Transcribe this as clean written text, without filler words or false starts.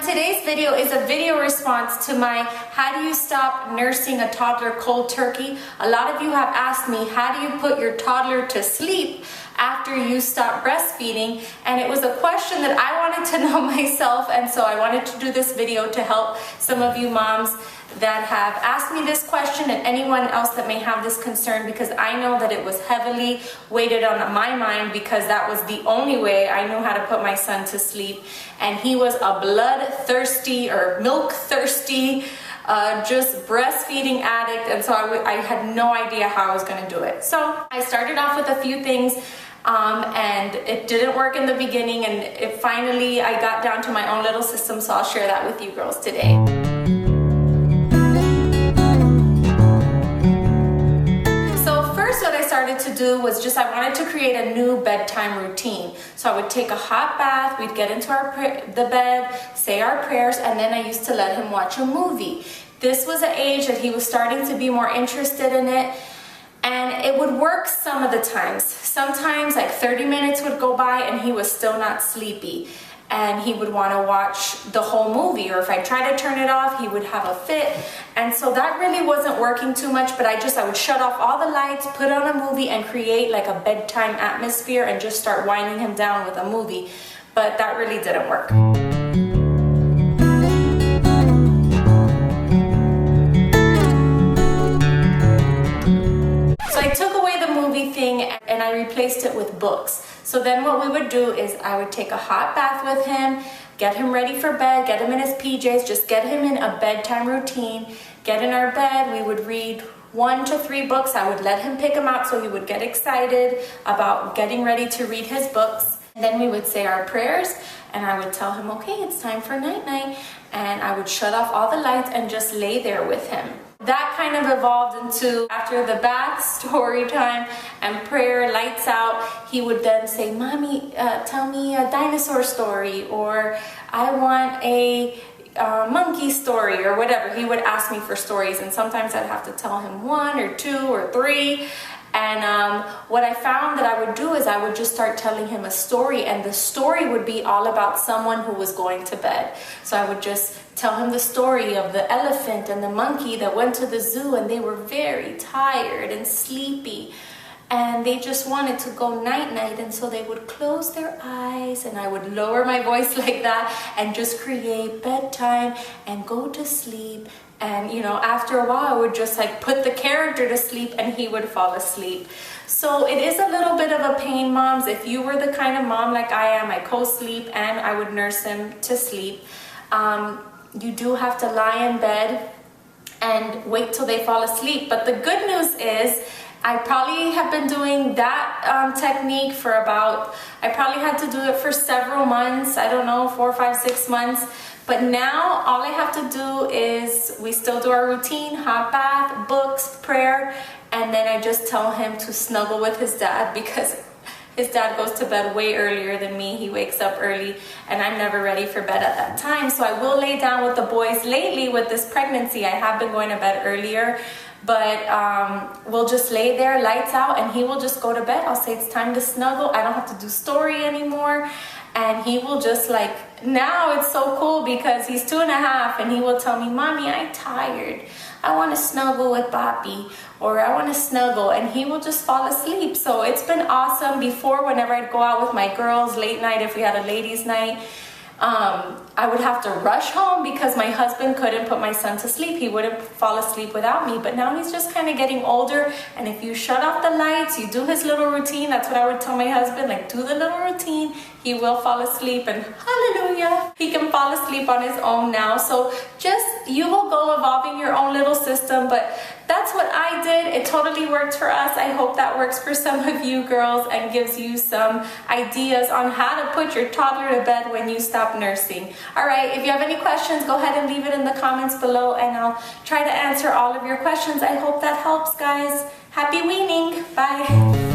Today's video is a video response to my how do you stop nursing a toddler cold turkey. A lot of you have asked me, how do you put your toddler to sleep after you stop breastfeeding? And it was a question that I wanted to know myself, and so I wanted to do this video to help some of you moms that have asked me this question and anyone else that may have this concern, because I know that it was heavily weighted on my mind because that was the only way I knew how to put my son to sleep. And he was a bloodthirsty or milk-thirsty, just breastfeeding addict, and so I had no idea how I was going to do it. So I started off with a few things, and it didn't work in the beginning, and finally I got down to my own little system, so I'll share that with you girls today. To do was I wanted to create a new bedtime routine. So I would take a hot bath, we'd get into the bed, say our prayers, and then I used to let him watch a movie. This was an age that he was starting to be more interested in it, and it would work some of the times. Sometimes like 30 minutes would go by and he was still not sleepy, and he would want to watch the whole movie, or if I tried to turn it off, he would have a fit. And so that really wasn't working too much, but I would shut off all the lights, put on a movie, and create like a bedtime atmosphere and just start winding him down with a movie. But that really didn't work. So I took away the movie thing and I replaced it with books. So then what we would do is I would take a hot bath with him, get him ready for bed, get him in his PJs, just get him in a bedtime routine, get in our bed, we would read 1 to 3 books. I would let him pick them out so he would get excited about getting ready to read his books. And then we would say our prayers, and I would tell him, okay, it's time for night-night, and I would shut off all the lights and just lay there with him. That kind of evolved into, after the bath, story time and prayer, lights out, he would then say, Mommy, tell me a dinosaur story, or I want a monkey story, or whatever. He would ask me for stories, and sometimes I'd have to tell him 1 or 2 or 3. And what I found that I would do is I would just start telling him a story, and the story would be all about someone who was going to bed. So I would just tell him the story of the elephant and the monkey that went to the zoo, and they were very tired and sleepy, and they just wanted to go night-night, and so they would close their eyes, and I would lower my voice like that and just create bedtime and go to sleep. And after a while I would just put the character to sleep and he would fall asleep. So it is a little bit of a pain, moms. If you were the kind of mom like I am, I co-sleep and I would nurse him to sleep. You do have to lie in bed and wait till they fall asleep. But the good news is I probably have been doing that technique for I probably had to do it for several months. I don't know, 4, 5, 6 months. But now all I have to do is, we still do our routine, hot bath, books, prayer, and then I just tell him to snuggle with his dad, because his dad goes to bed way earlier than me. He wakes up early and I'm never ready for bed at that time. So I will lay down with the boys. Lately with this pregnancy, I have been going to bed earlier, but we'll just lay there, lights out, and he will just go to bed. I'll say it's time to snuggle. I don't have to do story anymore. And he will just now it's so cool because he's 2.5 and he will tell me, Mommy, I'm tired. I want to snuggle with Papi, or I want to snuggle, and he will just fall asleep. So it's been awesome. Before, whenever I'd go out with my girls late night, if we had a ladies' night, I would have to rush home because my husband couldn't put my son to sleep. He wouldn't fall asleep without me. But now he's just kind of getting older, and if you shut off the lights, you do his little routine. That's what I would tell my husband, do the little routine. He will fall asleep, and hallelujah, he can fall asleep on his own now. So you will go evolving your own little system, but that's what I did. It totally worked for us. I hope that works for some of you girls and gives you some ideas on how to put your toddler to bed when you stop nursing. All right, if you have any questions, go ahead and leave it in the comments below, and I'll try to answer all of your questions. I hope that helps, guys. Happy weaning. Bye.